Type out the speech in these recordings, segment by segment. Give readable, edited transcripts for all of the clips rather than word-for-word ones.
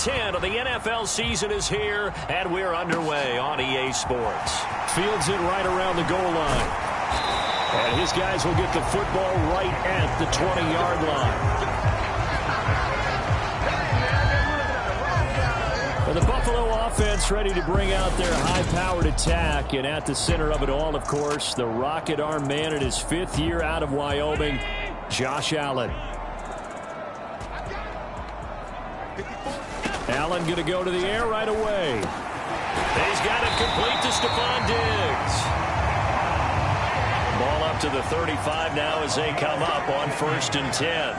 10 of the NFL season is here, and we're underway on EA Sports. Fields it right around the goal line. And his guys will get the football right at the 20-yard line. And the Buffalo offense ready to bring out their high-powered attack. And at the center of it all, of course, the rocket arm man in his 5th year out of Wyoming, Josh Allen. Allen going to go to the air right away. He's got it complete to Stephon Diggs. Ball up to the 35 now as they come up on 1st and 10.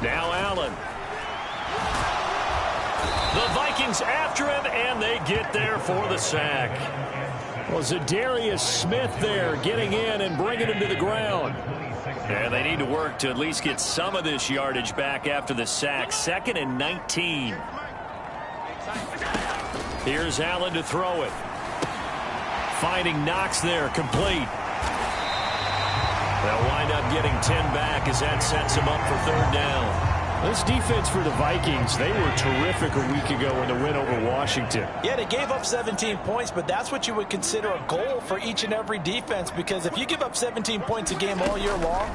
Now Allen. The Vikings after him, and they get there for the sack. Well, Zadarius Smith there getting in and bringing him to the ground. And they need to work to at least get some of this yardage back after the sack. 2nd and 19. Here's Allen to throw it. Finding Knox there, complete. They'll wind up getting 10 back as that sets them up for 3rd down. This defense for the Vikings, they were terrific a week ago in the win over Washington. Yeah, they gave up 17 points, but that's what you would consider a goal for each and every defense, because if you give up 17 points a game all year long,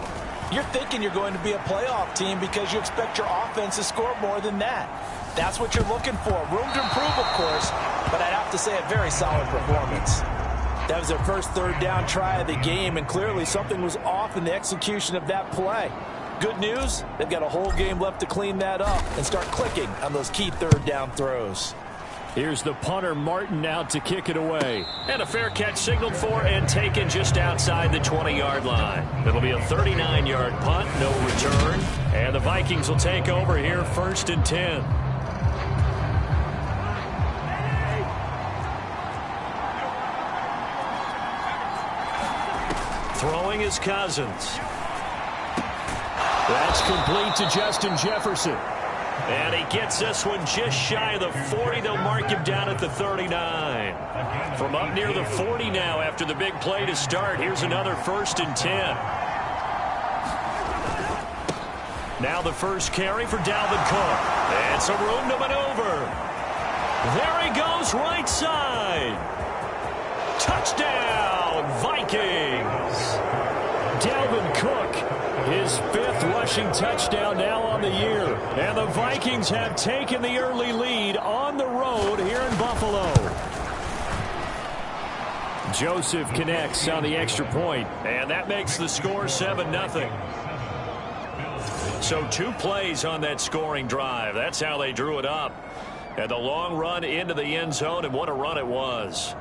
you're thinking you're going to be a playoff team because you expect your offense to score more than that. That's what you're looking for. Room to improve, of course, but I'd have to say a very solid performance. That was their first 3rd down try of the game, and clearly something was off in the execution of that play. Good news, they've got a whole game left to clean that up and start clicking on those key 3rd down throws. Here's the punter, Martin, out to kick it away. And a fair catch signaled for and taken just outside the 20-yard line. It'll be a 39-yard punt, no return. And the Vikings will take over here 1st and 10. Throwing is Cousins. That's complete to Justin Jefferson. And he gets this one just shy of the 40. They'll mark him down at the 39. From up near the 40 now after the big play to start. Here's another 1st and 10. Now the first carry for Dalvin Cook. And some room to maneuver. There he goes, right side. Touchdown, Vikings. Dalvin Cook, his 5th rushing touchdown now on the year. And the Vikings have taken the early lead on the road here in Buffalo. Joseph connects on the extra point. And that makes the score 7-0. So 2 plays on that scoring drive. That's how they drew it up. And the long run into the end zone, and what a run it was.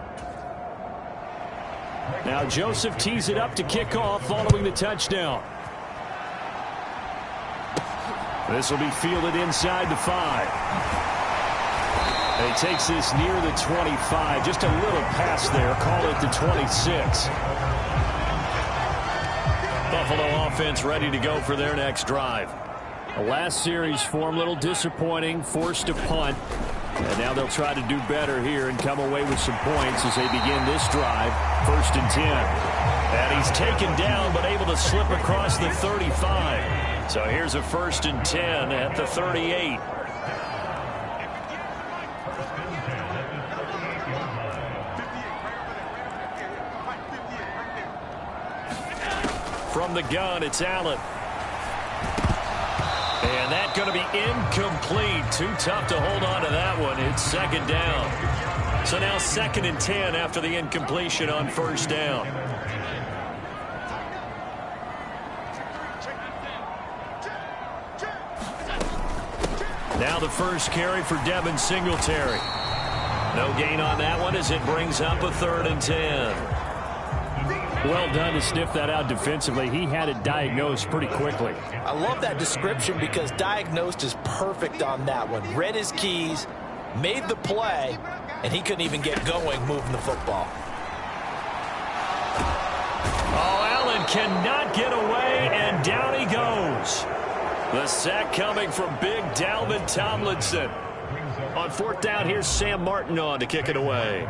Now Joseph tees it up to kick off following the touchdown. This will be fielded inside the 5. And he takes this near the 25. Just a little pass there. Call it the 26. Buffalo offense ready to go for their next drive. The last series for him, a little disappointing. Forced to punt. And now they'll try to do better here and come away with some points as they begin this drive. 1st and 10. And he's taken down but able to slip across the 35. So here's a 1st and 10 at the 38. From the gun, it's Allen. And that's going to be incomplete. Too tough to hold on to that one. It's 2nd down. So now 2nd and 10 after the incompletion on 1st down. Now the first carry for Devin Singletary. No gain on that one as it brings up a 3rd and 10. Well done to sniff that out defensively. He had it diagnosed pretty quickly. I love that description because diagnosed is perfect on that one. Read his keys, made the play, and he couldn't even get going moving the football. Oh, Allen cannot get away, and down he goes. The sack coming from big Dalvin Tomlinson. On 4th down, here's Sam Martin on to kick it away.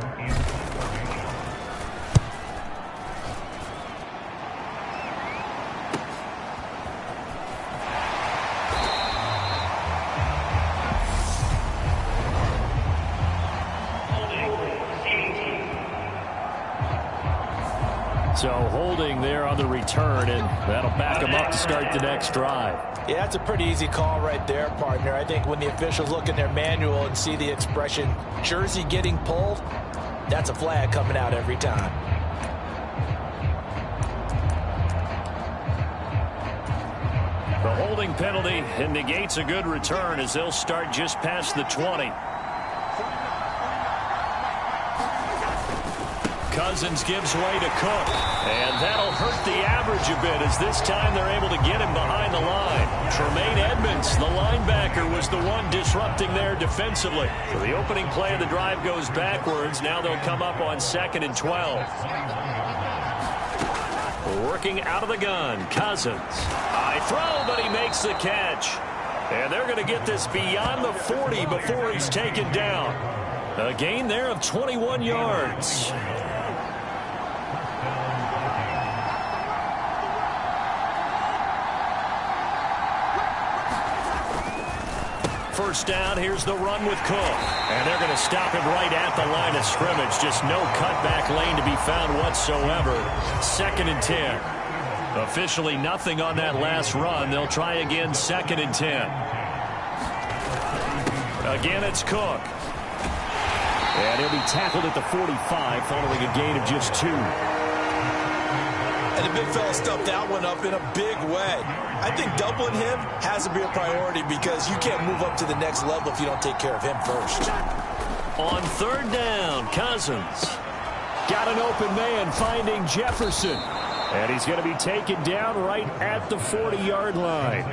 So holding there on the return, and that'll back them up to start the next drive. Yeah, that's a pretty easy call right there, partner. I think when the officials look in their manual and see the expression jersey getting pulled, that's a flag coming out every time. The holding penalty negates a good return as they'll start just past the 20. Cousins gives way to Cook, and that'll hurt the average a bit as this time they're able to get him behind the line. Tremaine Edmonds, the linebacker, was the one disrupting there defensively. So the opening play of the drive goes backwards. Now they'll come up on 2nd and 12. Working out of the gun, Cousins. High throw, but he makes the catch. And they're going to get this beyond the 40 before he's taken down. A gain there of 21 yards. First down, here's the run with Cook. And they're going to stop him right at the line of scrimmage. Just no cutback lane to be found whatsoever. 2nd and 10. Officially nothing on that last run. They'll try again 2nd and 10. Again, it's Cook. And he'll be tackled at the 45 following a gain of just 2. And the big fella stuffed that one up in a big way. I think doubling him has to be a priority because you can't move up to the next level if you don't take care of him first. On 3rd down, Cousins. Got an open man finding Jefferson. And he's going to be taken down right at the 40-yard line.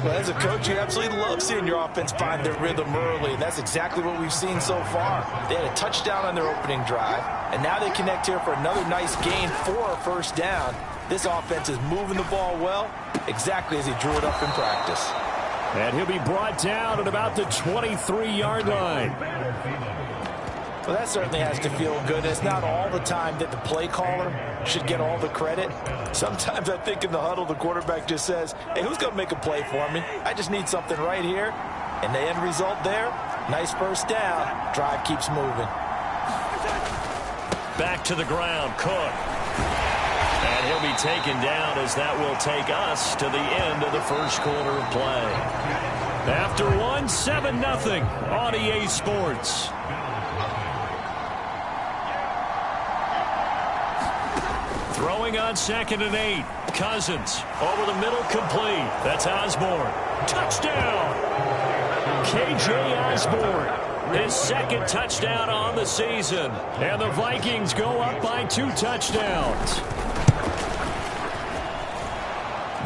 Well, as a coach, you absolutely love seeing your offense find their rhythm early, and that's exactly what we've seen so far. They had a touchdown on their opening drive, and now they connect here for another nice gain for a 1st down. This offense is moving the ball well, exactly as he drew it up in practice. And he'll be brought down at about the 23-yard line. Well, that certainly has to feel good. It's not all the time that the play caller should get all the credit. Sometimes I think in the huddle, the quarterback just says, hey, who's going to make a play for me? I just need something right here. And the end result there, nice 1st down. Drive keeps moving. Back to the ground, Cook. And he'll be taken down as that will take us to the end of the 1st quarter of play. After 7-0 on EA Sports. Throwing on 2nd and 8. Cousins over the middle, complete. That's Osborne. Touchdown! KJ Osborne, his 2nd touchdown on the season. And the Vikings go up by 2 touchdowns.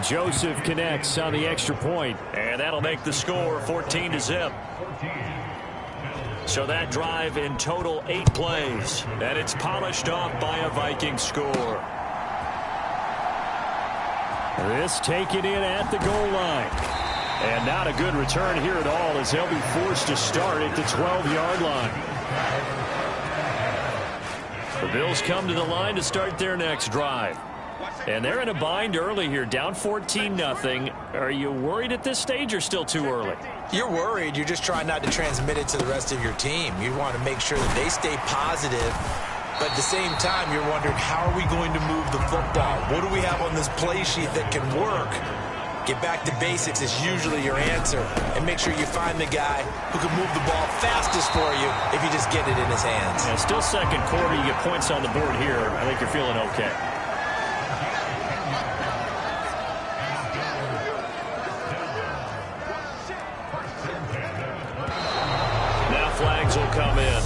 Joseph connects on the extra point, and that'll make the score 14-0. So that drive in total 8 plays, and it's polished off by a Viking score. This taken in at the goal line. And not a good return here at all as they'll be forced to start at the 12-yard line. The Bills come to the line to start their next drive. And they're in a bind early here, down 14-0. Are you worried at this stage or still too early? You're worried. You're just trying not to transmit it to the rest of your team. You want to make sure that they stay positive. But at the same time, you're wondering, how are we going to move the football? What do we have on this play sheet that can work? Get back to basics is usually your answer. And make sure you find the guy who can move the ball fastest for you if you just get it in his hands. Yeah, still 2nd quarter. You get points on the board here. I think you're feeling okay. Now flags will come in.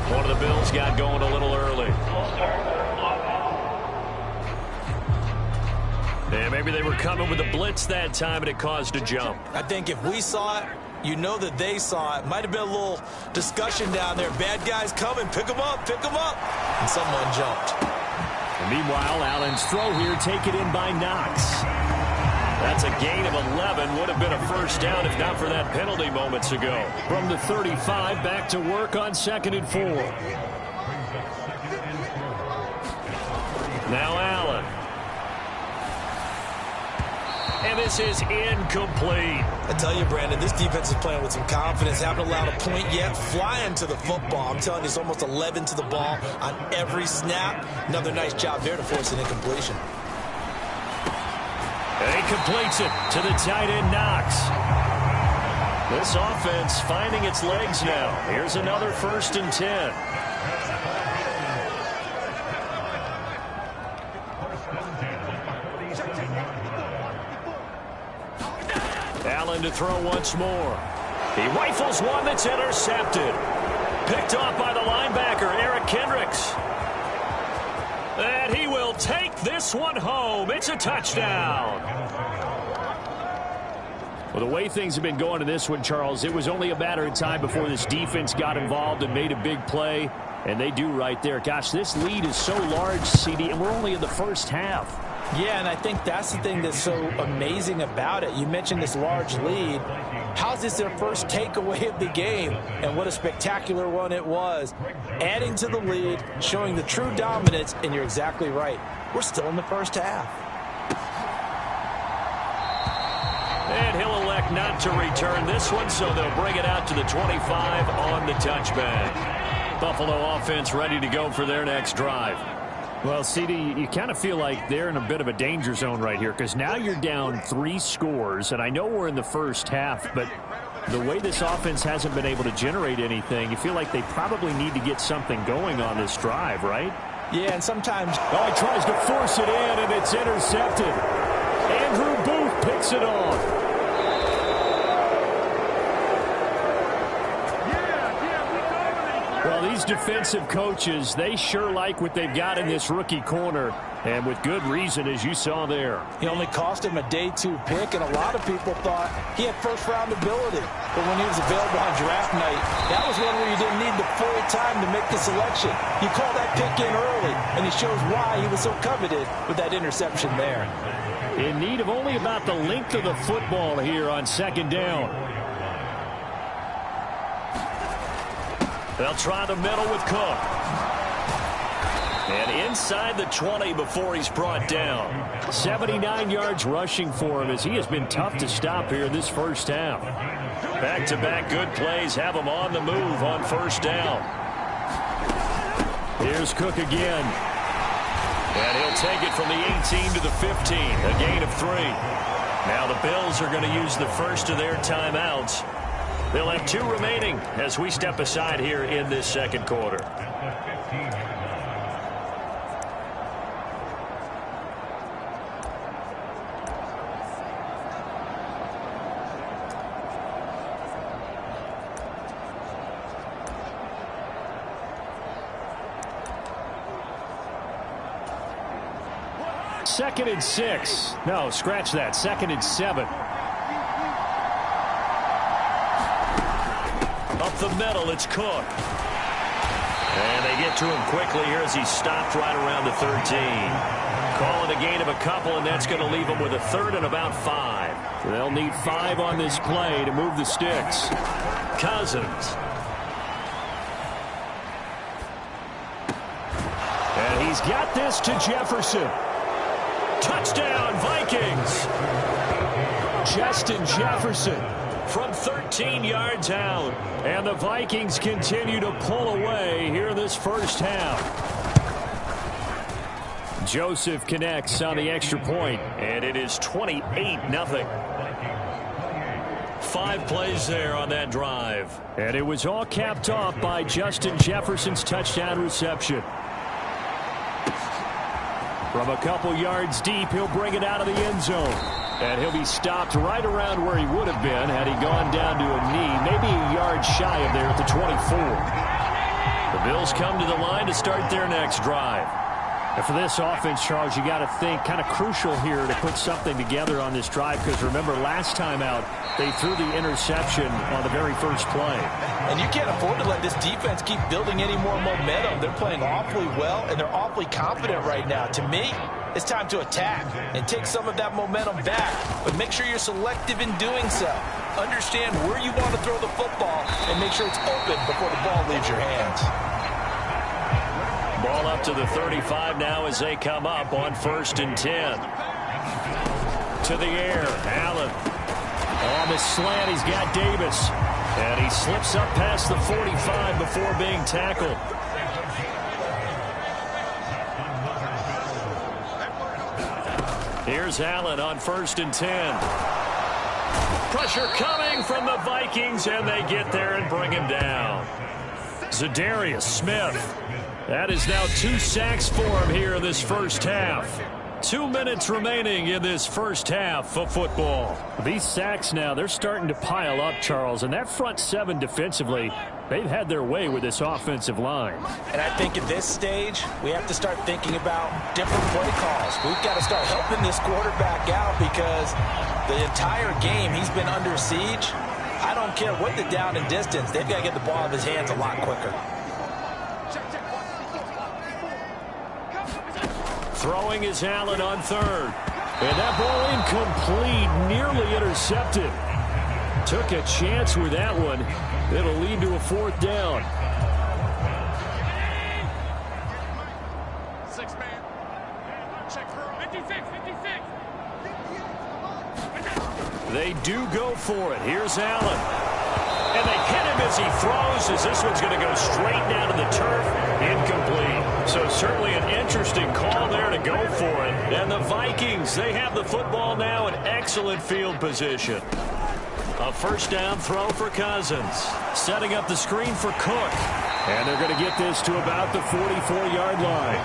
One of the Bills got going a little early. Yeah, maybe they were coming with a blitz that time and it caused a jump. I think if we saw it, you know that they saw it. Might have been a little discussion down there. Bad guys coming. Pick them up. Pick them up. And someone jumped. And meanwhile, Allen's throw here taken in by Knox. That's a gain of 11. Would have been a 1st down if not for that penalty moments ago. From the 35, back to work on 2nd and 4. Now Allen. And this is incomplete. I tell you, Brandon, this defense is playing with some confidence. Haven't allowed a point yet. Flying to the football. I'm telling you, it's almost 11 to the ball on every snap. Another nice job there to force an incompletion. And he completes it to the tight end, Knox. This offense finding its legs now. Here's another 1st and 10. Allen to throw once more. He rifles one that's intercepted. Picked off by the linebacker, Eric Kendricks. And he will take this one home. It's a touchdown. Well, the way things have been going in this one, Charles, it was only a matter of time before this defense got involved and made a big play. And they do right there. Gosh, this lead is so large, CD, and we're only in the first half. Yeah, and I think that's the thing that's so amazing about it. You mentioned this large lead. How's this their first takeaway of the game? And what a spectacular one it was. Adding to the lead, showing the true dominance, and you're exactly right. We're still in the first half. And he'll elect not to return this one, so they'll bring it out to the 25 on the touchback. Buffalo offense ready to go for their next drive. Well, CD, you kind of feel like they're in a bit of a danger zone right here because now you're down 3 scores, and I know we're in the first half, but the way this offense hasn't been able to generate anything, you feel like they probably need to get something going on this drive, right? Yeah, and sometimes... Oh, he tries to force it in, and it's intercepted. Andrew Booth picks it off. Well, these defensive coaches, they sure like what they've got in this rookie corner, and with good reason, as you saw there. He only cost him a day 2 pick, and a lot of people thought he had first-round ability. But when he was available on draft night, that was one where you didn't need the full time to make the selection. You call that pick in early, and it shows why he was so coveted with that interception there. In need of only about the length of the football here on 2nd down. They'll try the middle with Cook. And inside the 20 before he's brought down. 79 yards rushing for him as he has been tough to stop here in this first half. Back-to-back good plays have him on the move on 1st down. Here's Cook again. And he'll take it from the 18 to the 15, a gain of 3. Now the Bills are going to use the first of their timeouts. They'll have 2 remaining as we step aside here in this 2nd quarter. Second and 6. No, scratch that. 2nd and 7. Up the middle, it's Cook. And they get to him quickly here as he's stopped right around the 13. Calling a gain of a couple, and that's going to leave him with a 3rd and about 5. They'll need 5 on this play to move the sticks. Cousins. And he's got this to Jefferson. Touchdown, Vikings. Justin Jefferson. From 13 yards out. And the Vikings continue to pull away here this first half. Joseph connects on the extra point. And it is 28-0. 5 plays there on that drive. And it was all capped off by Justin Jefferson's touchdown reception. From a couple yards deep, he'll bring it out of the end zone. And he'll be stopped right around where he would have been had he gone down to a knee, maybe a yard shy of there at the 24. The Bills come to the line to start their next drive. And for this offense, Charles, you got to think kind of crucial here to put something together on this drive because remember last time out they threw the interception on the very first play. And you can't afford to let this defense keep building any more momentum. They're playing awfully well and they're awfully confident right now. To me, it's time to attack and take some of that momentum back, but make sure you're selective in doing so. Understand where you want to throw the football and make sure it's open before the ball leaves your hands. Ball up to the 35 now as they come up on 1st and 10. to the air. Allen. On the slant, he's got Davis. And he slips up past the 45 before being tackled. Here's Allen on 1st and 10. Pressure coming from the Vikings, and they get there and bring him down. Zadarius Smith. That is now 2 sacks for him here in this first half. 2 minutes remaining in this first half of football. These sacks now, they're starting to pile up, Charles. And that front 7 defensively, they've had their way with this offensive line. And I think at this stage, we have to start thinking about different play calls. We've got to start helping this quarterback out because the entire game he's been under siege. I don't care what the down and distance. They've got to get the ball out of his hands a lot quicker. Throwing is Allen on 3rd. And that ball incomplete, nearly intercepted. Took a chance with that one. It'll lead to a 4th down. 6-man. Check for 56, 56. They do go for it. Here's Allen. And they hit him as he throws, as this one's going to go straight down to the turf. Incomplete. So certainly an interesting call there to go for it. And the Vikings, they have the football now in excellent field position. A 1st down throw for Cousins. Setting up the screen for Cook. And they're going to get this to about the 44-yard line.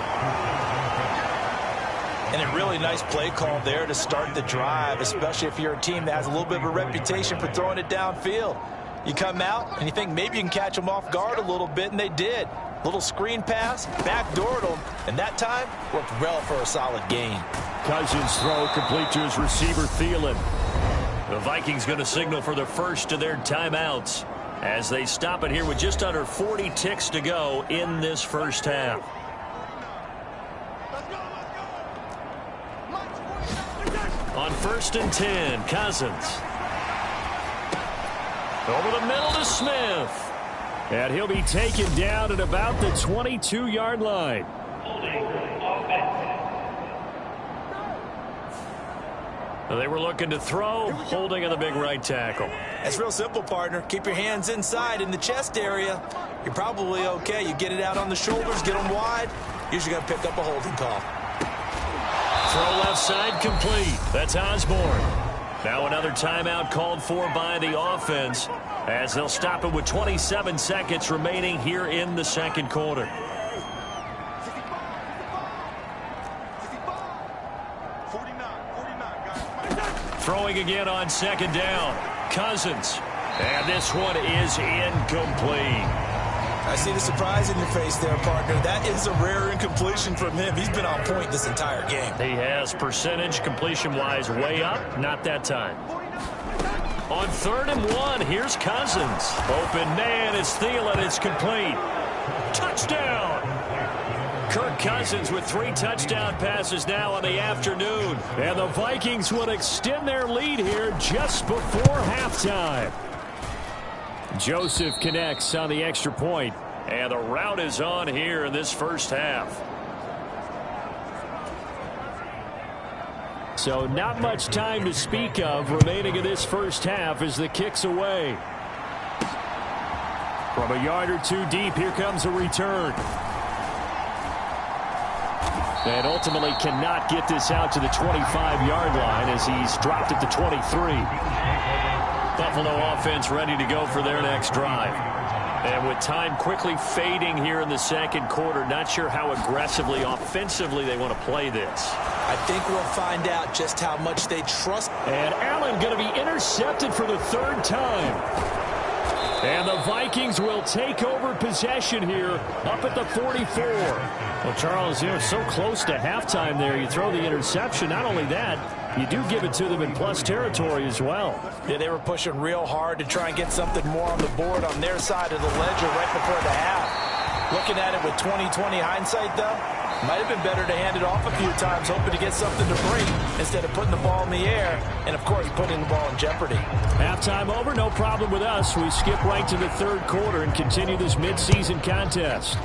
And a really nice play call there to start the drive, especially if you're a team that has a little bit of a reputation for throwing it downfield. You come out and you think maybe you can catch them off guard a little bit, and they did. Little screen pass, backdoored them, and that time worked well for a solid gain. Cousins throw complete to his receiver, Thielen. The Vikings going to signal for the first of their timeouts as they stop it here with just under 40 ticks to go in this first half. On 1st and 10, Cousins. Over the middle to Smith. And he'll be taken down at about the 22-yard line. They were looking to throw, holding on the big right tackle. It's real simple, partner. Keep your hands inside in the chest area. You're probably okay. You get it out on the shoulders, get them wide. Usually going to pick up a holding call. Throw left side complete. That's Osborne. Now another timeout called for by the offense as they'll stop it with 27 seconds remaining here in the second quarter. Throwing again on 2nd down. Cousins. And this one is incomplete. I see the surprise in your face there, partner. That is a rare incompletion from him. He's been on point this entire game. He has percentage completion-wise way up. Not that time. On 3rd and 1, here's Cousins. Open man, it's Thielen. It's complete. Touchdown! Kirk Cousins with 3 touchdown passes now on the afternoon. And the Vikings will extend their lead here just before halftime. Joseph connects on the extra point. And the route is on here in this first half. So not much time to speak of remaining in this first half as the kick's away. From a yard or 2 deep, here comes a return. And ultimately cannot get this out to the 25-yard line as he's dropped at the 23. Buffalo offense ready to go for their next drive. And with time quickly fading here in the second quarter, not sure how aggressively, offensively they want to play this. I think we'll find out just how much they trust. And Allen going to be intercepted for the 3rd time. And the Vikings will take over possession here up at the 44. Well, Charles, you know, so close to halftime there. You throw the interception. Not only that, you do give it to them in plus territory as well. Yeah, they were pushing real hard to try and get something more on the board on their side of the ledger right before the half. Looking at it with 20/20 hindsight, though, might have been better to hand it off a few times, hoping to get something to break instead of putting the ball in the air and, of course, putting the ball in jeopardy. Halftime over, no problem with us. We skip right to the 3rd quarter and continue this midseason contest.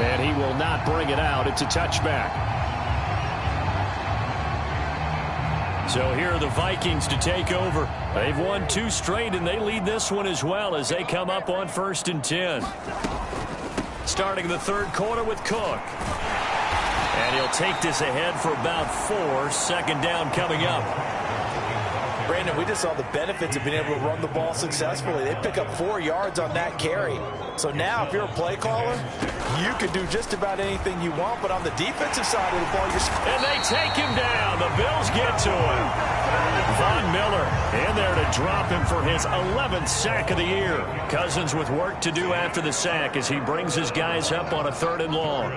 And he will not bring it out. It's a touchback. So here are the Vikings to take over. They've won 2 straight, and they lead this one as well as they come up on 1st and 10. Starting the 3rd quarter with Cook. And he'll take this ahead for about 4. 2nd down coming up. Brandon, we just saw the benefits of being able to run the ball successfully. They pick up 4 yards on that carry. So now, if you're a play caller, you can do just about anything you want. But on the defensive side of the ball, you're... And they take him down. The Bills get to him. Von Miller in there to drop him for his 11th sack of the year. Cousins with work to do after the sack as he brings his guys up on a 3rd and long.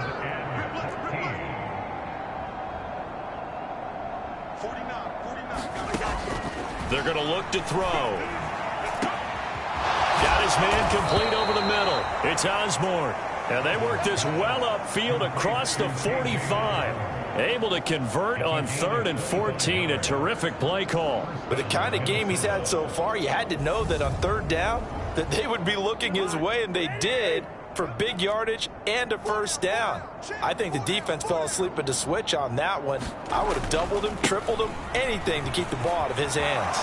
They're going to look to throw. Got his man complete over the middle. It's Osborne. And they work this well upfield across the 45. Able to convert on 3rd and 14. A terrific play call. With the kind of game he's had so far, you had to know that on 3rd down that they would be looking his way, and they did, for big yardage and a 1st down. I think the defense fell asleep at the switch on that one. I would have doubled him, tripled him, anything to keep the ball out of his hands.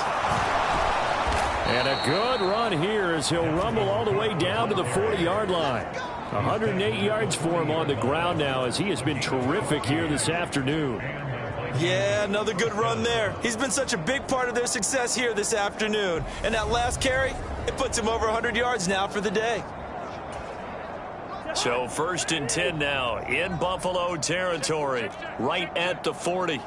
And a good run here as he'll rumble all the way down to the 40-yard line. 108 yards for him on the ground now as he has been terrific here this afternoon. Yeah, another good run there. He's been such a big part of their success here this afternoon. And that last carry, it puts him over 100 yards now for the day. So 1st and 10 now in Buffalo territory, right at the 40.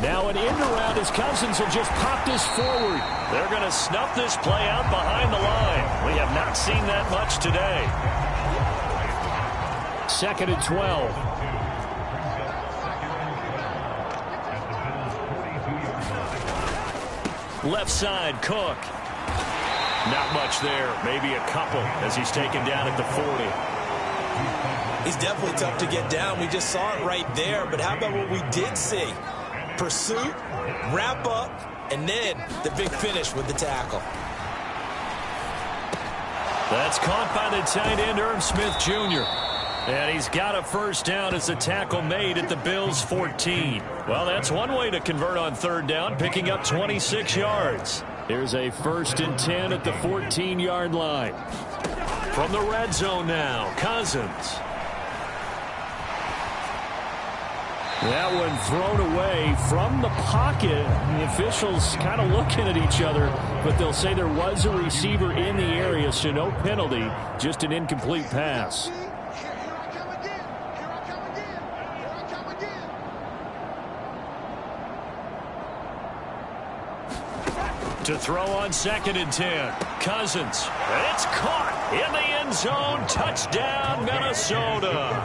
Now an end around as Cousins will just pop this forward. They're going to snuff this play out behind the line. We have not seen that much today. 2nd and 12. Left side, Cook. Not much there. Maybe a couple as he's taken down at the 40. He's definitely tough to get down. We just saw it right there. But how about what we did see? Pursuit, wrap up, and then the big finish with the tackle. That's caught by the tight end, Irv Smith Jr. And he's got a 1st down as the tackle made at the Bills' 14. Well, that's one way to convert on 3rd down, picking up 26 yards. Here's a 1st and 10 at the 14-yard line. From the red zone now, Cousins. That one thrown away from the pocket. The officials kind of looking at each other, but they'll say there was a receiver in the area, so no penalty, just an incomplete pass. To throw on 2nd and 10. Cousins. It's caught in the end zone. Touchdown, Minnesota.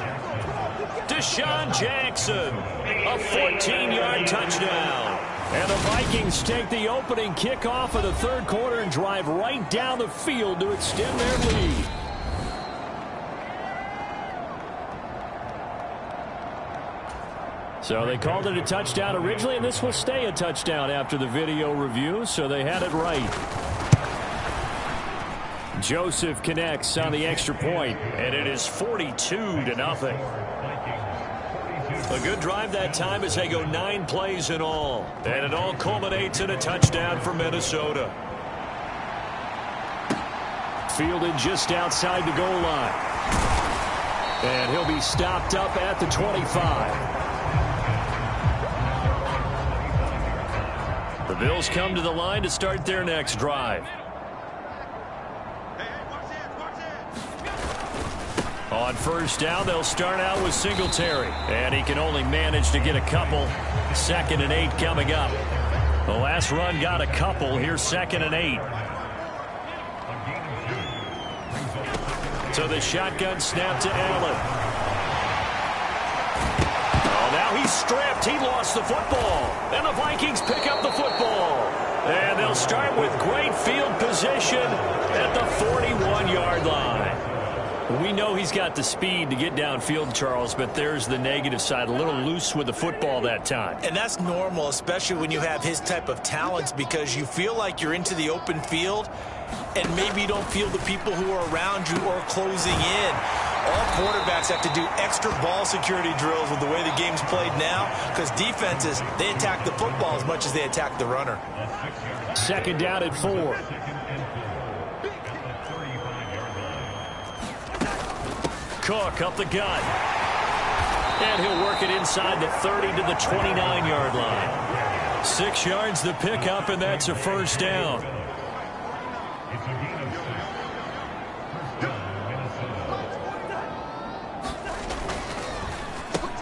Deshaun Jackson. A 14-yard touchdown. And the Vikings take the opening kickoff of the 3rd quarter and drive right down the field to extend their lead. So they called it a touchdown originally, and this will stay a touchdown after the video review, so they had it right. Joseph connects on the extra point, and it is 42-0. A good drive that time as they go 9 plays in all, and it all culminates in a touchdown for Minnesota. Fielded just outside the goal line. And he'll be stopped up at the 25. The Bills come to the line to start their next drive. On 1st down, they'll start out with Singletary. And he can only manage to get a couple. 2nd and 8 coming up. The last run got a couple. Here's 2nd and 8. So the shotgun snap to Allen. Oh, now he's stripped. He lost the football. And the Vikings pick up the football. And they'll start with great field position at the 41-yard line. We know he's got the speed to get downfield, Charles, but there's the negative side. A little loose with the football that time. And that's normal, especially when you have his type of talents, because you feel like you're into the open field and maybe you don't feel the people who are around you or closing in. All quarterbacks have to do extra ball security drills with the way the game's played now, because defenses, they attack the football as much as they attack the runner. Second down at 4. Cook up the gut. And he'll work it inside the 30 to the 29-yard line. 6 yards the pickup, and that's a first down.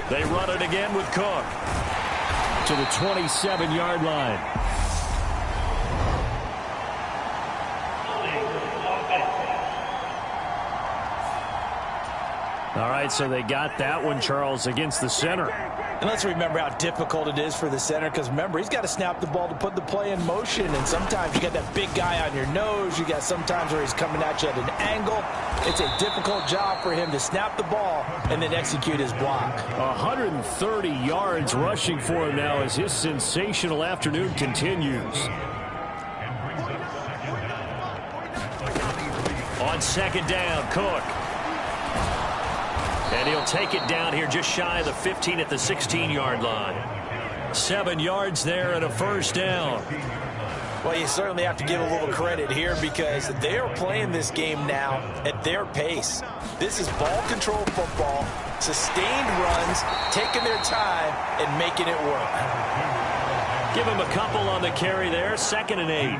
They run it again with Cook to the 27-yard line. All right, so they got that one, Charles, against the center. And let's remember how difficult it is for the center, because remember, he's got to snap the ball to put the play in motion, and sometimes you got that big guy on your nose. You got sometimes where he's coming at you at an angle. It's a difficult job for him to snap the ball and then execute his block. 130 yards rushing for him now as his sensational afternoon continues. On second down, Cook. And he'll take it down here just shy of the 15 at the 16-yard line. 7 yards there and a first down. Well, you certainly have to give a little credit here, because they are playing this game now at their pace. This is ball control football, sustained runs, taking their time and making it work. Give him a couple on the carry there. 2nd and 8.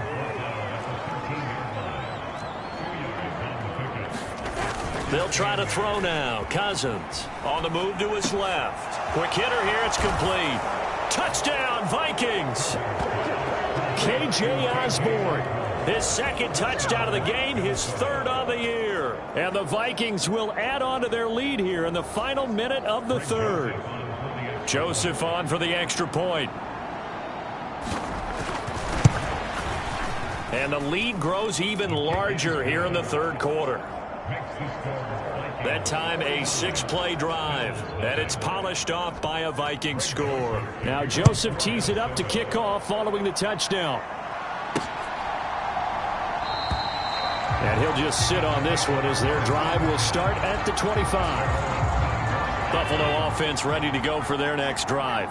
They'll try to throw now. Cousins on the move to his left. Quick hitter here. It's complete. Touchdown, Vikings. K.J. Osborne, his 2nd touchdown of the game, his 3rd on the year. And the Vikings will add on to their lead here in the final minute of the 3rd. Joseph on for the extra point. And the lead grows even larger here in the 3rd quarter. That time a 6-play drive, and it's polished off by a Viking score. Now Joseph tees it up to kick off following the touchdown. And he'll just sit on this one as their drive will start at the 25. Buffalo offense ready to go for their next drive.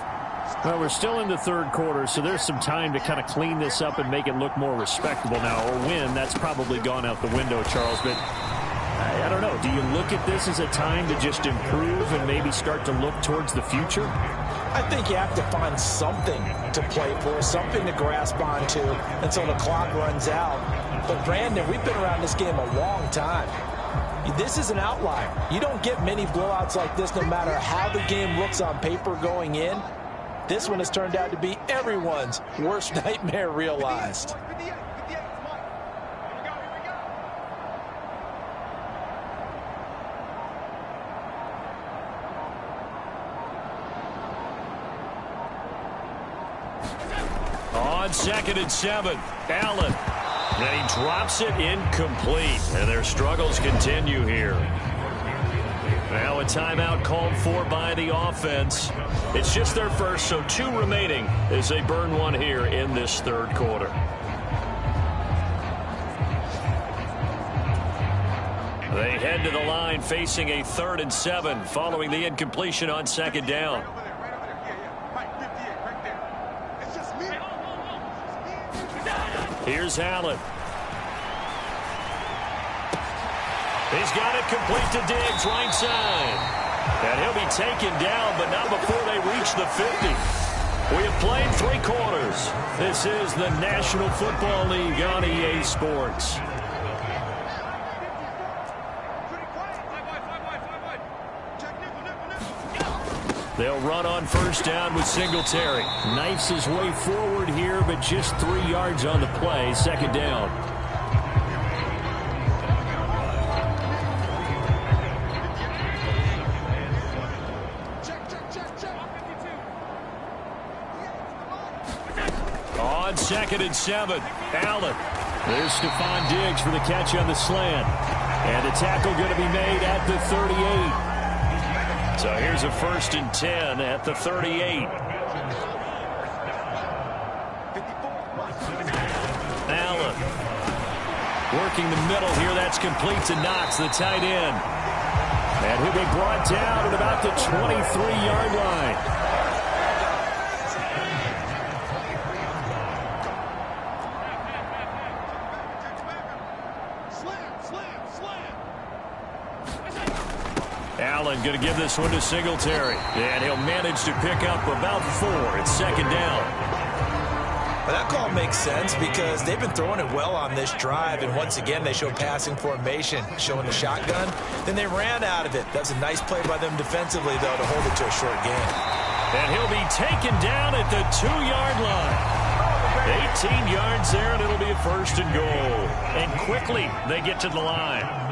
Well, we're still in the 3rd quarter, so there's some time to kind of clean this up and make it look more respectable now. Or win, that's probably gone out the window, Charles, but I don't know. Do you look at this as a time to just improve and maybe start to look towards the future? I think you have to find something to play for, something to grasp onto until the clock runs out. But, Brandon, we've been around this game a long time. This is an outlier. You don't get many blowouts like this no matter how the game looks on paper going in. This one has turned out to be everyone's worst nightmare realized. On 2nd and 7, Allen. And he drops it incomplete. And their struggles continue here. Now a timeout called for by the offense. It's just their first, so 2 remaining as they burn one here in this 3rd quarter. They head to the line facing a 3rd and 7 following the incompletion on 2nd down. Here's Allen. He's got it complete to Diggs, right side. And he'll be taken down, but not before they reach the 50. We have played 3 quarters. This is the National Football League on EA Sports. They'll run on 1st down with Singletary. Knifes his way forward here, but just 3 yards on the play. 2nd down. On 2nd and 7, Allen. There's Stephon Diggs for the catch on the slant. And the tackle going to be made at the 38. So here's a 1st and 10 at the 38. Allen working the middle here. That's complete to Knox, the tight end. And he'll be brought down at about the 23-yard line. Allen going to give this one to Singletary. And he'll manage to pick up about 4. It's 2nd down. Well, that call makes sense because they've been throwing it well on this drive. And once again, they show passing formation, showing the shotgun. Then they ran out of it. That's a nice play by them defensively, though, to hold it to a short game. And he'll be taken down at the 2-yard line. 18 yards there, and it'll be a 1st and goal. And quickly, they get to the line.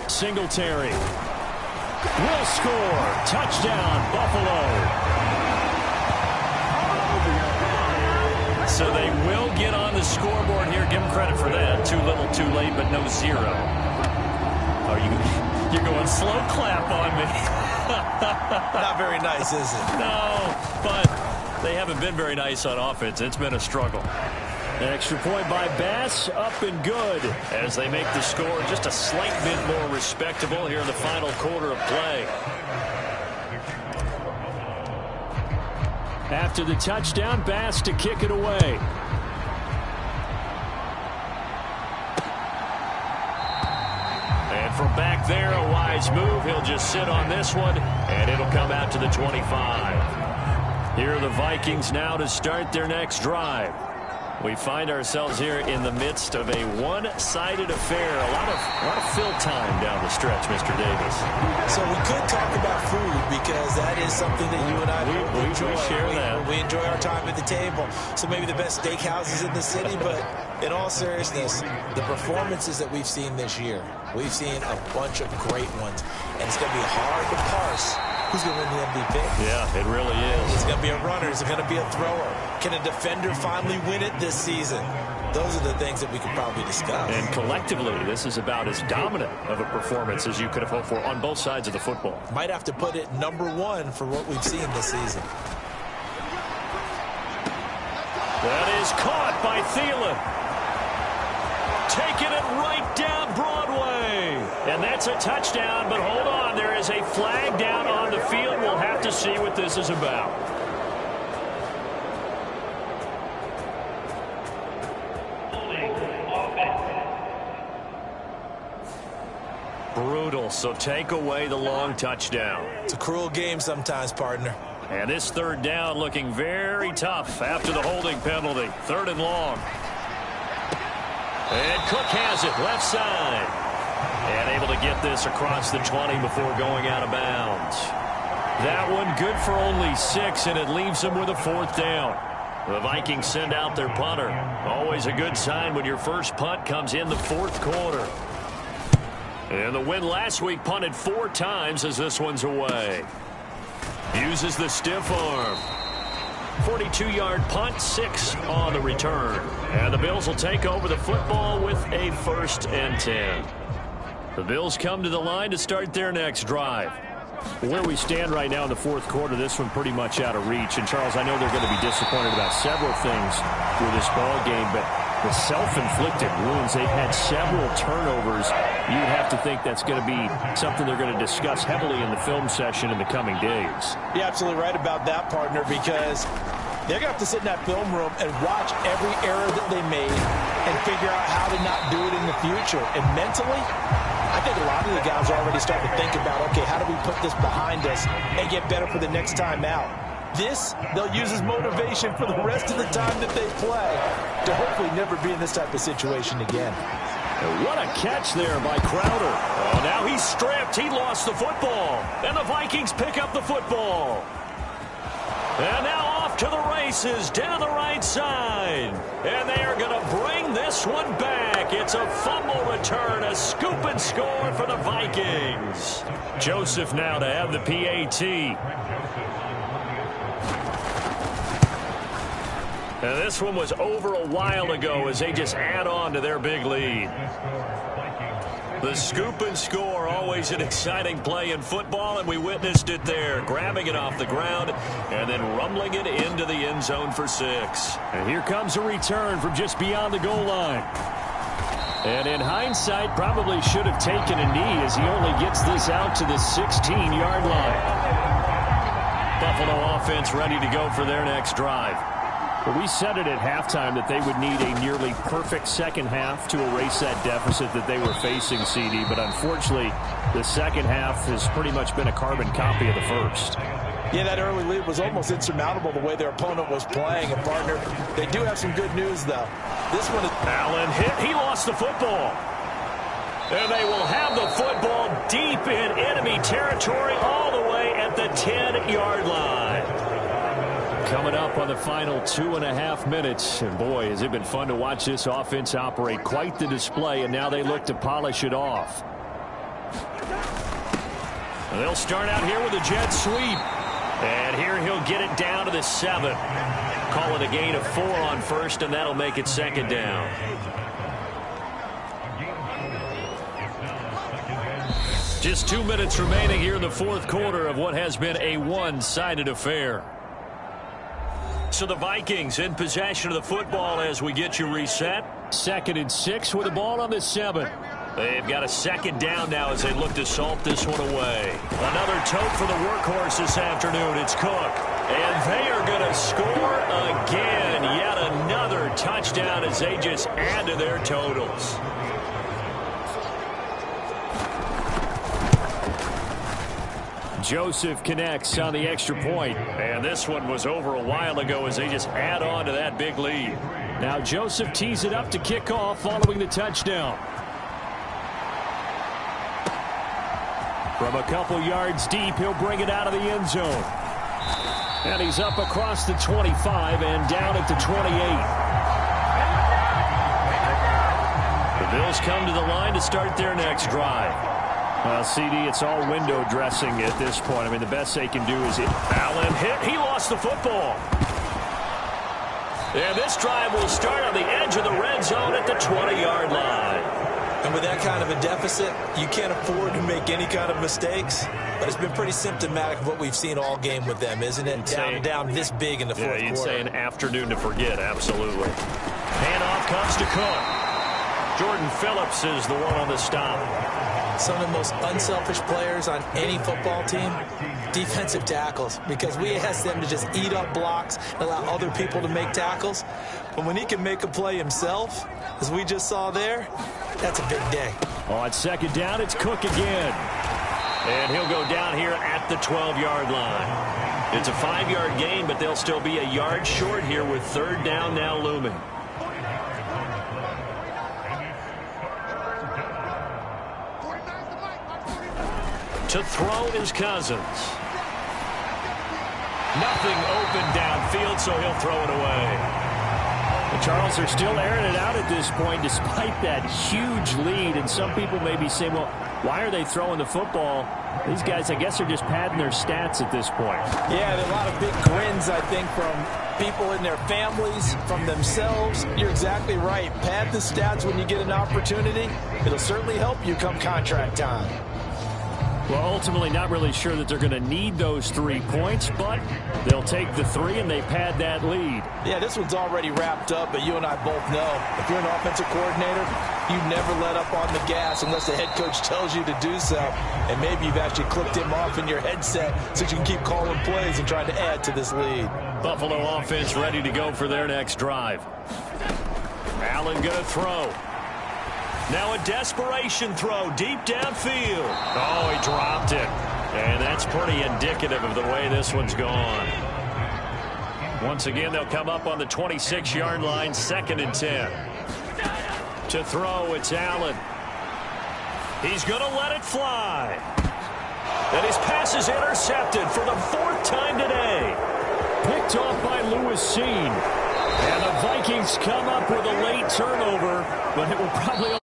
Singletary will score. Touchdown, Buffalo. So they will get on the scoreboard here. Give them credit for that. Too little, too late, but no 0. You're going slow clap on me. Not very nice, is it? No, but they haven't been very nice on offense. It's been a struggle. Extra point by Bass, up and good as they make the score just a slight bit more respectable here in the final quarter of play. After the touchdown, Bass to kick it away. And from back there, a wise move. He'll just sit on this one, and it'll come out to the 25. Here are the Vikings now to start their next drive. We find ourselves here in the midst of a one-sided affair. A lot of fill time down the stretch, Mr. Davis. So we could talk about food because that is something that you and I enjoy. We share that. We enjoy our time at the table. So maybe the best steakhouses in the city, but in all seriousness, the performances that we've seen this year, we've seen a bunch of great ones. And it's going to be hard to parse who's going to win the MVP. Yeah, it really is. Is it going to be a runner? Is it going to be a thrower? Can a defender finally win it this season? Those are the things that we could probably discuss. And collectively, this is about as dominant of a performance as you could have hoped for on both sides of the football. Might have to put it #1 for what we've seen this season. That is caught by Thielen. Taking it right down Broadway. And that's a touchdown, but hold on. There is a flag down on the field. We'll have to see what this is about. Brutal, so take away the long touchdown. It's a cruel game sometimes, partner. And this 3rd down looking very tough after the holding penalty. 3rd and long. And Cook has it, left side. And able to get this across the 20 before going out of bounds. That one good for only 6, and it leaves them with a 4th down. The Vikings send out their punter. Always a good sign when your first punt comes in the 4th quarter. And the win last week punted 4 times as this one's away. Uses the stiff arm. 42-yard punt, 6 on the return. And the Bills will take over the football with a 1st and 10. The Bills come to the line to start their next drive. Where we stand right now in the 4th quarter, this one pretty much out of reach. And, Charles, I know they're going to be disappointed about several things with this ball game, but the self-inflicted wounds, they've had several turnovers. You'd have to think that's going to be something they're going to discuss heavily in the film session in the coming days. You're absolutely right about that, partner, because they're going to have to sit in that film room and watch every error that they made and figure out how to not do it in the future. And mentally, I think a lot of the guys are already starting to think about, okay, how do we put this behind us and get better for the next time out? This, they'll use as motivation for the rest of the time that they play to hopefully never be in this type of situation again. And what a catch there by Crowder. Oh, now he's stripped. He lost the football. And the Vikings pick up the football. And now off to the races down the right side. And they are going to bring this one back. It's a fumble return, a scoop and score for the Vikings. Joseph now to have the PAT. And this one was over a while ago as they just add on to their big lead. The scoop and score, always an exciting play in football, and we witnessed it there, grabbing it off the ground and then rumbling it into the end zone for 6. And here comes a return from just beyond the goal line. And in hindsight, probably should have taken a knee as he only gets this out to the 16-yard line. Buffalo offense ready to go for their next drive. Well, we said it at halftime that they would need a nearly perfect second half to erase that deficit that they were facing, CD. But unfortunately, the second half has pretty much been a carbon copy of the first. Yeah, that early lead was almost insurmountable the way their opponent was playing. And, partner, they do have some good news, though. This one is... Allen hit. He lost the football. And they will have the football deep in enemy territory all the way at the 10-yard line. Coming up on the final 2.5 minutes. And, boy, has it been fun to watch this offense operate. Quite the display, and now they look to polish it off. They'll start out here with a jet sweep. And here he'll get it down to the 7. Call it a gain of 4 on first, and that'll make it second down. Just 2 minutes remaining here in the fourth quarter of what has been a one-sided affair. So the Vikings in possession of the football as we get you reset. 2nd and 6 with the ball on the 7. They've got a second down now as they look to salt this one away. Another tote for the workhorse this afternoon. It's Cook. And they are going to score again. Yet another touchdown as they just add to their totals. Joseph connects on the extra point. And this one was over a while ago as they just add on to that big lead. Now Joseph tees it up to kick off following the touchdown. From a couple yards deep, he'll bring it out of the end zone. And he's up across the 25 and down at the 28. The Bills come to the line to start their next drive. Well, CD, it's all window dressing at this point. I mean, the best they can do is hit. Allen hit. He lost the football. And this drive will start on the edge of the red zone at the 20-yard line. And with that kind of a deficit, you can't afford to make any kind of mistakes. But it's been pretty symptomatic of what we've seen all game with them, isn't it? Down this big in the fourth quarter. Yeah, you'd say an afternoon to forget, absolutely. Handoff comes to Cook. Jordan Phillips is the one on the stop. Some of the most unselfish players on any football team, defensive tackles, because we ask them to just eat up blocks and allow other people to make tackles. But when he can make a play himself, as we just saw there, that's a big day. On 2nd down, it's Cook again. And he'll go down here at the 12-yard line. It's a 5-yard gain, but they'll still be a yard short here with 3rd down now looming. To throw is Cousins. Nothing open downfield, so he'll throw it away. The Charles are still airing it out at this point despite that huge lead. And some people may be saying, well, why are they throwing the football? These guys, I guess, are just padding their stats at this point. Yeah, there are a lot of big grins, I think, from people in their families, from themselves. You're exactly right. Pad the stats when you get an opportunity. It'll certainly help you come contract time. Well, ultimately not really sure that they're going to need those 3 points, but they'll take the 3 and they pad that lead. Yeah, this one's already wrapped up, but you and I both know if you're an offensive coordinator, you never let up on the gas unless the head coach tells you to do so. And maybe you've actually clicked him off in your headset so you can keep calling plays and trying to add to this lead. Buffalo offense ready to go for their next drive. Allen going to throw. Now a desperation throw deep downfield. Oh, he dropped it. And that's pretty indicative of the way this one's gone. Once again, they'll come up on the 26-yard line, 2nd and 10. To throw, it's Allen. He's going to let it fly. And his pass is intercepted for the 4th time today. Picked off by Lewis Seen. And the Vikings come up with a late turnover, but it will probably